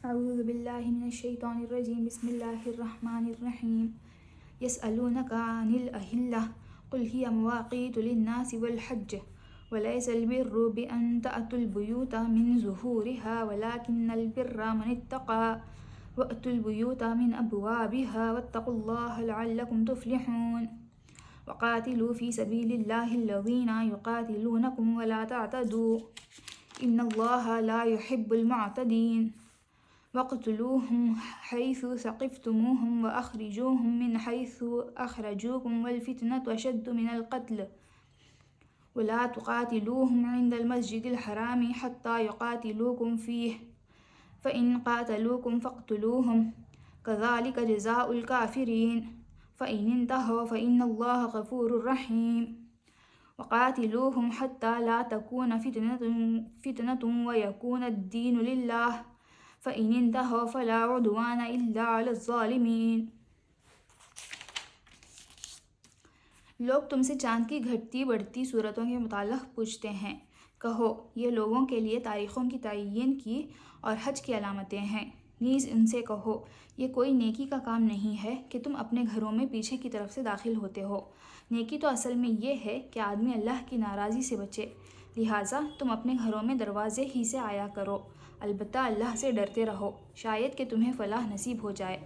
اعوذ باللہ من الشیطان الرجیم بسم اللہ الرحمن الرحیم یسألونک عن الأہلة قل ہی مواقیت للناس والحج وليس البر بأن تأتوا البيوت من ظهورها ولكن البر من اتقى وأتوا البيوت من أبوابها واتقوا الله لعلكم تفلحون وقاتلوا في سبيل الله الذين يقاتلونكم ولا تعتدوا إن الله لا يحب المعتدين وَاقْتُلُوهُمْ حَيْثُ ثَقِفْتُمُوهُمْ وَأَخْرِجُوهُمْ مِنْ حَيْثُ أَخْرَجُوكُمْ وَالْفِتْنَةُ أَشَدُّ مِنَ الْقَتْلِ وَلَا تُقَاتِلُوهُمْ عِنْدَ الْمَسْجِدِ الْحَرَامِ حَتَّى يُقَاتِلُوكُمْ فِيهِ فَإِنْ قَاتَلُوكُمْ فَاقْتُلُوهُمْ كَذَلِكَ جَزَاءُ الْكَافِرِينَ فَإِنِ انْتَهَوْا فَإِنَّ اللَّهَ غَفُورٌ رَحِيمٌ وَقَاتِلُوهُمْ حَتَّى لَا تَكُونَ فِتْنَةٌ وَيَكُونَ الدِّينُ لِلَّهِ فَإِنِ انْتَهَوْا فَلَا عُدْوَانَ إِلَّا عَلَى الظَّالِمِينَ۔ لوگ تم سے چاند کی گھٹتی بڑھتی صورتوں کے متعلق پوچھتے ہیں، کہو یہ لوگوں کے لیے تاریخوں کی تعین کی اور حج کی علامتیں ہیں۔ نیز ان سے کہو یہ کوئی نیکی کا کام نہیں ہے کہ تم اپنے گھروں میں پیچھے کی طرف سے داخل ہوتے ہو۔ نیکی تو اصل میں یہ ہے کہ آدمی اللہ کی ناراضی سے بچے، لہٰذا تم اپنے گھروں میں دروازے ہی سے آیا کرو، البتہ اللہ سے ڈرتے رہو، شاید کہ تمہیں فلاح نصیب ہو جائے۔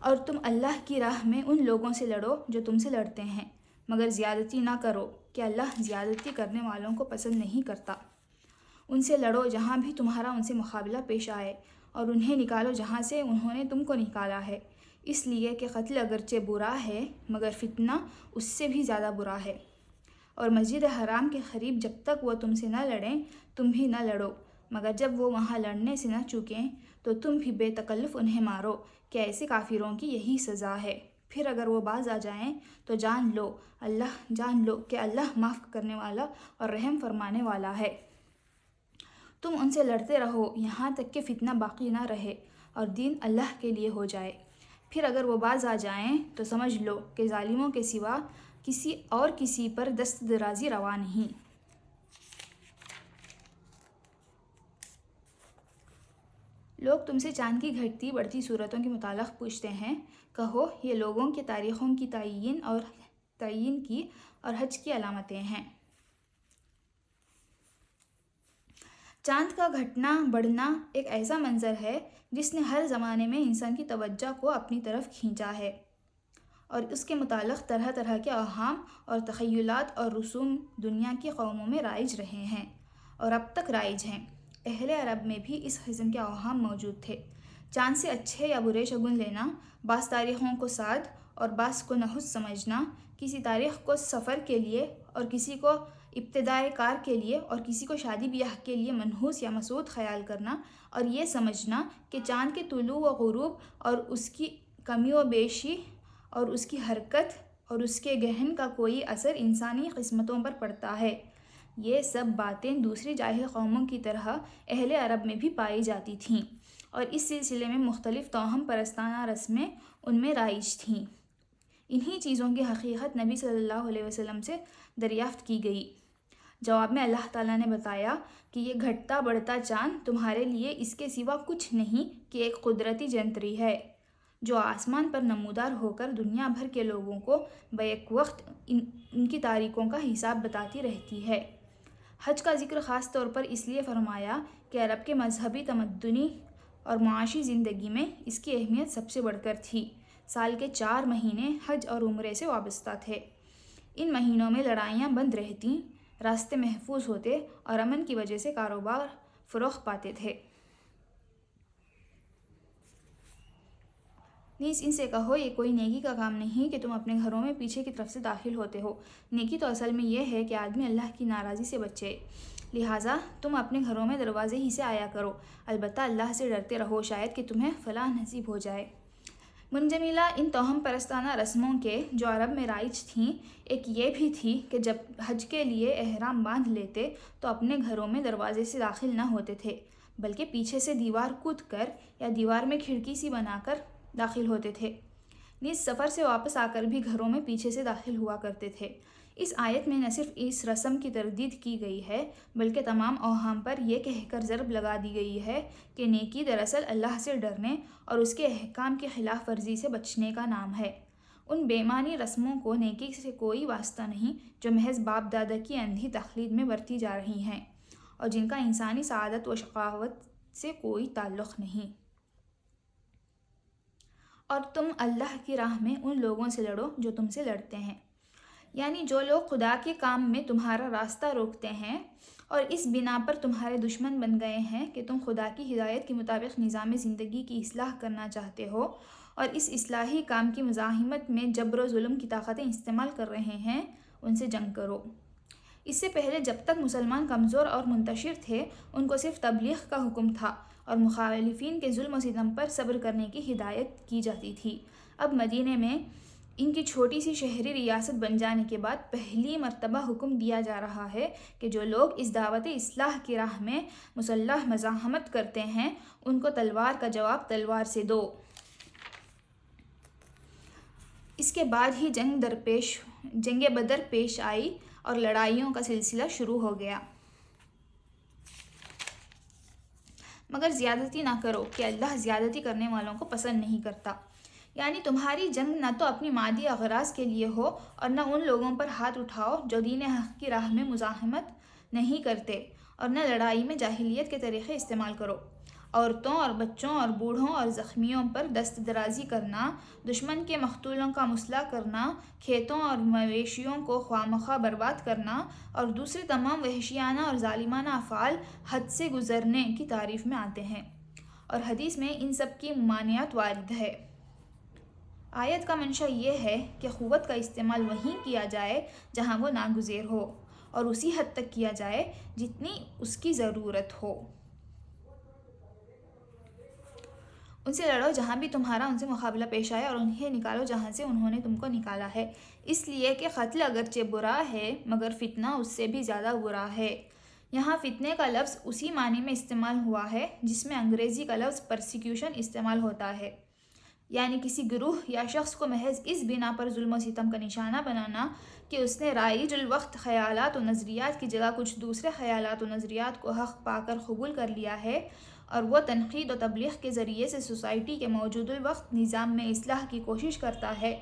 اور تم اللہ کی راہ میں ان لوگوں سے لڑو جو تم سے لڑتے ہیں، مگر زیادتی نہ کرو کہ اللہ زیادتی کرنے والوں کو پسند نہیں کرتا۔ ان سے لڑو جہاں بھی تمہارا ان سے مقابلہ پیش آئے، اور انہیں نکالو جہاں سے انہوں نے تم کو نکالا ہے، اس لیے کہ قتل اگرچہ برا ہے مگر فتنہ اس سے بھی زیادہ برا ہے۔ اور مسجد حرام کے قریب جب تک وہ تم سے نہ لڑیں تم بھی نہ لڑو، مگر جب وہ وہاں لڑنے سے نہ چوکیں تو تم بھی بے تکلف انہیں مارو کہ ایسے کافروں کی یہی سزا ہے۔ پھر اگر وہ باز آ جائیں تو جان لو کہ اللہ معاف کرنے والا اور رحم فرمانے والا ہے۔ تم ان سے لڑتے رہو یہاں تک کہ فتنہ باقی نہ رہے اور دین اللہ کے لیے ہو جائے۔ پھر اگر وہ باز آ جائیں تو سمجھ لو کہ ظالموں کے سوا کسی پر دست درازی روا نہیں۔ لوگ تم سے چاند کی گھٹتی بڑھتی صورتوں کے متعلق پوچھتے ہیں، کہو یہ لوگوں کے تاریخوں کی تعین کی اور حج کی علامتیں ہیں۔ چاند کا گھٹنا بڑھنا ایک ایسا منظر ہے جس نے ہر زمانے میں انسان کی توجہ کو اپنی طرف کھینچا ہے، اور اس کے متعلق طرح طرح کے اوہام اور تخیلات اور رسوم دنیا کی قوموں میں رائج رہے ہیں اور اب تک رائج ہیں۔ اہل عرب میں بھی اس قسم کے اوہام موجود تھے۔ چاند سے اچھے یا برے شگن لینا، بعض تاریخوں کو صاد اور بعض کو نحس سمجھنا، کسی تاریخ کو سفر کے لیے اور کسی کو ابتدائے کار کے لیے اور کسی کو شادی بیاہ کے لیے منحوس یا مسعود خیال کرنا، اور یہ سمجھنا کہ چاند کے طلوع و غروب اور اس کی کمی و بیشی اور اس کی حرکت اور اس کے گہن کا کوئی اثر انسانی قسمتوں پر پڑتا ہے، یہ سب باتیں دوسری جاہل قوموں کی طرح اہل عرب میں بھی پائی جاتی تھیں، اور اس سلسلے میں مختلف توہم پرستانہ رسمیں ان میں رائج تھیں۔ انہی چیزوں کی حقیقت نبی صلی اللہ علیہ وسلم سے دریافت کی گئی۔ جواب میں اللہ تعالیٰ نے بتایا کہ یہ گھٹتا بڑھتا چاند تمہارے لیے اس کے سوا کچھ نہیں کہ ایک قدرتی جنتری ہے جو آسمان پر نمودار ہو کر دنیا بھر کے لوگوں کو بیک وقت ان کی تاریخوں کا حساب بتاتی رہتی ہے۔ حج کا ذکر خاص طور پر اس لیے فرمایا کہ عرب کے مذہبی، تمدنی اور معاشی زندگی میں اس کی اہمیت سب سے بڑھ کر تھی۔ سال کے 4 مہینے حج اور عمرے سے وابستہ تھے۔ ان مہینوں میں لڑائیاں بند رہتیں، راستے محفوظ ہوتے اور امن کی وجہ سے کاروبار فروغ پاتے تھے۔ نیز ان سے کہو یہ کوئی نیکی کا کام نہیں کہ تم اپنے گھروں میں پیچھے کی طرف سے داخل ہوتے ہو۔ نیکی تو اصل میں یہ ہے کہ آدمی اللہ کی ناراضی سے بچے، لہٰذا تم اپنے گھروں میں دروازے ہی سے آیا کرو، البتہ اللہ سے ڈرتے رہو، شاید کہ تمہیں فلاح نصیب ہو جائے۔ منجملہ ان توہم پرستانہ رسموں کے جو عرب میں رائج تھیں، ایک یہ بھی تھی کہ جب حج کے لیے احرام باندھ لیتے تو اپنے گھروں میں دروازے سے داخل نہ ہوتے تھے، بلکہ پیچھے سے دیوار کود کر یا دیوار میں کھڑکی سی بنا کر داخل ہوتے تھے۔ نیز سفر سے واپس آ کر بھی گھروں میں پیچھے سے داخل ہوا کرتے تھے۔ اس آیت میں نہ صرف اس رسم کی تردید کی گئی ہے بلکہ تمام اوہام پر یہ کہہ کر ضرب لگا دی گئی ہے کہ نیکی دراصل اللہ سے ڈرنے اور اس کے احکام کی خلاف ورزی سے بچنے کا نام ہے۔ ان بے معنی رسموں کو نیکی سے کوئی واسطہ نہیں جو محض باپ دادا کی اندھی تقلید میں برتی جا رہی ہیں اور جن کا انسانی سعادت و شقاوت سے کوئی تعلق نہیں۔ اور تم اللہ کی راہ میں ان لوگوں سے لڑو جو تم سے لڑتے ہیں، یعنی جو لوگ خدا کے کام میں تمہارا راستہ روکتے ہیں اور اس بنا پر تمہارے دشمن بن گئے ہیں کہ تم خدا کی ہدایت کے مطابق نظام زندگی کی اصلاح کرنا چاہتے ہو اور اس اصلاحی کام کی مزاحمت میں جبر و ظلم کی طاقتیں استعمال کر رہے ہیں، ان سے جنگ کرو۔ اس سے پہلے جب تک مسلمان کمزور اور منتشر تھے ان کو صرف تبلیغ کا حکم تھا اور مخالفین کے ظلم و ستم پر صبر کرنے کی ہدایت کی جاتی تھی۔ اب مدینے میں ان کی چھوٹی سی شہری ریاست بن جانے کے بعد پہلی مرتبہ حکم دیا جا رہا ہے کہ جو لوگ اس دعوت اصلاح کی راہ میں مسلح مزاحمت کرتے ہیں ان کو تلوار کا جواب تلوار سے دو۔ اس کے بعد ہی جنگ بدر پیش آئی اور لڑائیوں کا سلسلہ شروع ہو گیا۔ مگر زیادتی نہ کرو کہ اللہ زیادتی کرنے والوں کو پسند نہیں کرتا، یعنی تمہاری جنگ نہ تو اپنی مادی اغراض کے لیے ہو اور نہ ان لوگوں پر ہاتھ اٹھاؤ جو دین حق کی راہ میں مزاحمت نہیں کرتے، اور نہ لڑائی میں جاہلیت کے طریقے استعمال کرو۔ عورتوں اور بچوں اور بوڑھوں اور زخمیوں پر دست درازی کرنا، دشمن کے مقتولوں کا مسئلہ کرنا، کھیتوں اور مویشیوں کو خواہ برباد کرنا اور دوسرے تمام وحشیانہ اور ظالمانہ افعال حد سے گزرنے کی تعریف میں آتے ہیں، اور حدیث میں ان سب کی ممانعت وارد ہے۔ آیت کا منشا یہ ہے کہ قوت کا استعمال وہیں کیا جائے جہاں وہ ناگزیر ہو اور اسی حد تک کیا جائے جتنی اس کی ضرورت ہو۔ ان سے لڑو جہاں بھی تمہارا ان سے مقابلہ پیش آئے اور انہیں نکالو جہاں سے انہوں نے تم کو نکالا ہے، اس لیے کہ قتل اگرچہ برا ہے مگر فتنہ اس سے بھی زیادہ برا ہے۔ یہاں فتنے کا لفظ اسی معنی میں استعمال ہوا ہے جس میں انگریزی کا لفظ پرسیکیوشن استعمال ہوتا ہے، یعنی کسی گروہ یا شخص کو محض اس بنا پر ظلم و ستم کا نشانہ بنانا کہ اس نے رائج الوقت خیالات و نظریات کی جگہ کچھ دوسرے خیالات و نظریات کو حق پا کر قبول کر لیا ہے اور وہ تنقید و تبلیغ کے ذریعے سے سوسائٹی کے موجود الوقت نظام میں اصلاح کی کوشش کرتا ہے۔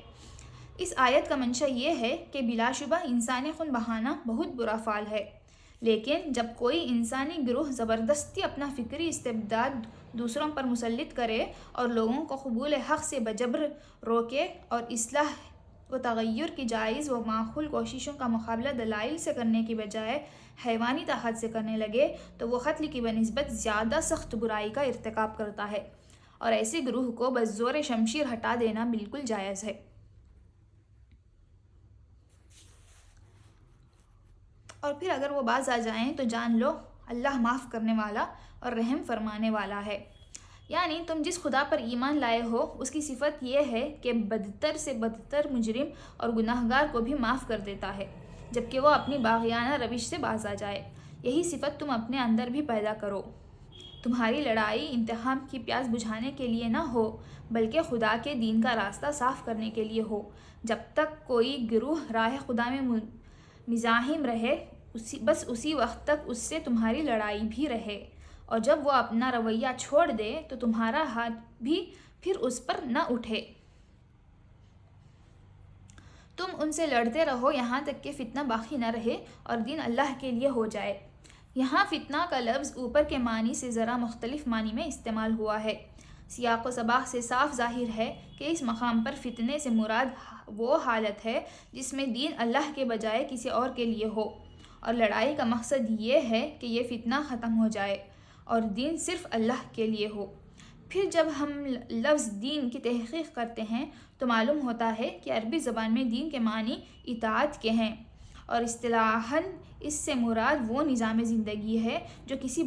اس آیت کا منشا یہ ہے کہ بلا شبہ انسانی خون بہانا بہت برا فعل ہے، لیکن جب کوئی انسانی گروہ زبردستی اپنا فکری استبداد دوسروں پر مسلط کرے اور لوگوں کو قبول حق سے بجبر روکے اور اصلاح و تغیر کی جائز و معقول کوششوں کا مقابلہ دلائل سے کرنے کی بجائے حیوانی طاقت سے کرنے لگے تو وہ قتل کی بنسبت زیادہ سخت برائی کا ارتکاب کرتا ہے، اور ایسے گروہ کو بزور شمشیر ہٹا دینا بالکل جائز ہے۔ اور پھر اگر وہ باز آ جائیں تو جان لو اللہ معاف کرنے والا اور رحم فرمانے والا ہے، یعنی تم جس خدا پر ایمان لائے ہو اس کی صفت یہ ہے کہ بدتر سے بدتر مجرم اور گناہگار کو بھی معاف کر دیتا ہے جبکہ وہ اپنی باغیانہ روش سے باز آ جائے۔ یہی صفت تم اپنے اندر بھی پیدا کرو۔ تمہاری لڑائی انتقام کی پیاس بجھانے کے لیے نہ ہو بلکہ خدا کے دین کا راستہ صاف کرنے کے لیے ہو۔ جب تک کوئی گروہ راہ خدا میں مزاحم رہے بس اسی وقت تک اس سے تمہاری لڑائی بھی رہے، اور جب وہ اپنا رویہ چھوڑ دے تو تمہارا ہاتھ بھی پھر اس پر نہ اٹھے۔ تم ان سے لڑتے رہو یہاں تک کہ فتنہ باقی نہ رہے اور دین اللہ کے لیے ہو جائے۔ یہاں فتنہ کا لفظ اوپر کے معنی سے ذرا مختلف معنی میں استعمال ہوا ہے۔ سیاق و سباق سے صاف ظاہر ہے کہ اس مقام پر فتنے سے مراد وہ حالت ہے جس میں دین اللہ کے بجائے کسی اور کے لیے ہو، اور لڑائی کا مقصد یہ ہے کہ یہ فتنہ ختم ہو جائے اور دین صرف اللہ کے لیے ہو۔ پھر جب ہم لفظ دین کی تحقیق کرتے ہیں تو معلوم ہوتا ہے کہ عربی زبان میں دین کے معنی اطاعت کے ہیں، اور اصطلاحاً اس سے مراد وہ نظام زندگی ہے جو کسی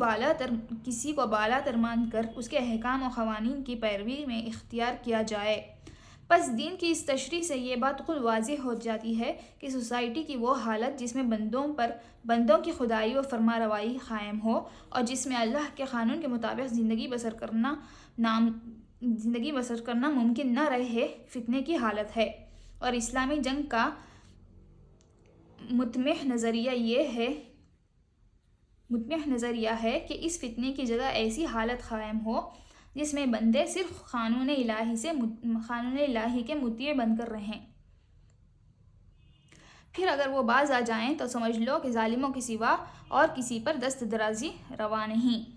کو بالا تر مان کر اس کے احکام و قوانین کی پیروی میں اختیار کیا جائے۔ پس دین کی اس تشریح سے یہ بات خود واضح ہو جاتی ہے کہ سوسائٹی کی وہ حالت جس میں بندوں کی خدائی و فرما روائی قائم ہو اور جس میں اللہ کے قانون کے مطابق زندگی بسر کرنا ممکن نہ رہے، فتنے کی حالت ہے، اور اسلامی جنگ کا متمح نظریہ ہے کہ اس فتنے کی جگہ ایسی حالت قائم ہو جس میں بندے صرف قانون الہی کے مطیع بن کر رہیں۔ پھر اگر وہ باز آ جائیں تو سمجھ لو کہ ظالموں کے سوا اور کسی پر دست درازی روا نہیں۔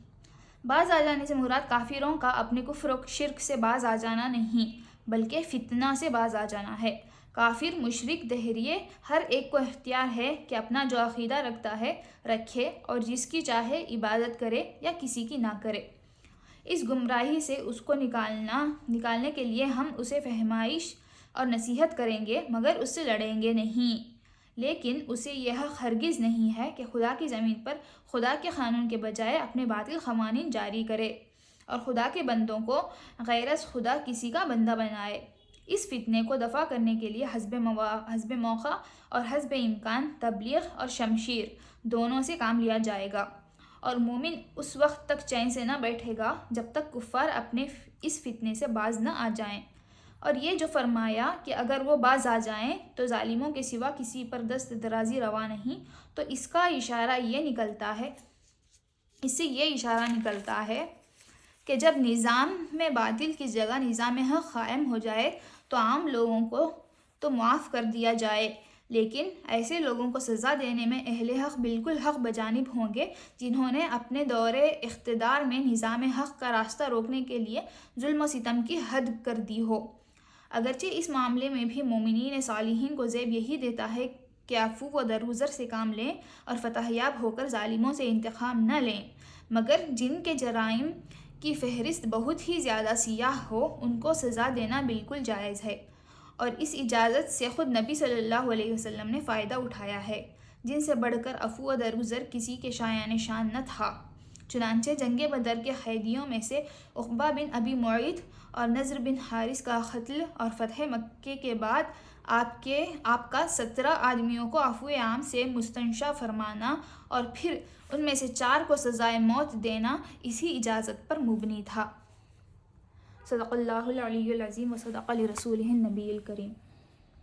باز آ جانے سے مراد کافروں کا اپنے کفر و شرک سے باز آ جانا نہیں، بلکہ فتنہ سے باز آ جانا ہے۔ کافر، مشرک، دہریے، ہر ایک کو اختیار ہے کہ اپنا جو عقیدہ رکھتا ہے رکھے اور جس کی چاہے عبادت کرے یا کسی کی نہ کرے۔ اس گمراہی سے اس کو نکالنے کے لیے ہم اسے فہمائش اور نصیحت کریں گے، مگر اس سے لڑیں گے نہیں۔ لیکن اسے یہ حق ہرگز نہیں ہے کہ خدا کی زمین پر خدا کے قانون کے بجائے اپنے باطل قوانین جاری کرے اور خدا کے بندوں کو غیر از خدا کسی کا بندہ بنائے۔ اس فتنے کو دفع کرنے کے لیے حسب موقع اور حسب امکان تبلیغ اور شمشیر دونوں سے کام لیا جائے گا، اور مومن اس وقت تک چین سے نہ بیٹھے گا جب تک کفار اپنے اس فتنے سے باز نہ آ جائیں۔ اور یہ جو فرمایا کہ اگر وہ باز آ جائیں تو ظالموں کے سوا کسی پر دست درازی روا نہیں، تو اس سے یہ اشارہ نکلتا ہے کہ جب نظام میں باطل کی جگہ نظام حق قائم ہو جائے تو عام لوگوں کو تو معاف کر دیا جائے، لیکن ایسے لوگوں کو سزا دینے میں اہل حق بالکل حق بجانب ہوں گے جنہوں نے اپنے دور اقتدار میں نظام حق کا راستہ روکنے کے لیے ظلم و ستم کی حد کر دی ہو۔ اگرچہ اس معاملے میں بھی مومنین صالحین کو زیب یہی دیتا ہے کہ عفو و درگزر سے کام لیں اور فتح یاب ہو کر ظالموں سے انتقام نہ لیں، مگر جن کے جرائم کی فہرست بہت ہی زیادہ سیاہ ہو ان کو سزا دینا بالکل جائز ہے، اور اس اجازت سے خود نبی صلی اللہ علیہ وسلم نے فائدہ اٹھایا ہے، جن سے بڑھ کر عفو و درگزر کسی کے شایان شان نہ تھا۔ چنانچہ جنگ بدر کے قیدیوں میں سے عقبہ بن ابی معیط اور نضر بن حارث کا قتل اور فتح مکہ کے بعد آپ کا 17 آدمیوں کو عفو عام سے مستنشع فرمانا اور پھر ان میں سے 4 کو سزائے موت دینا اسی اجازت پر مبنی تھا۔ صدق اللہ العلی العظیم و صدق لرسولہ النبی الکریم۔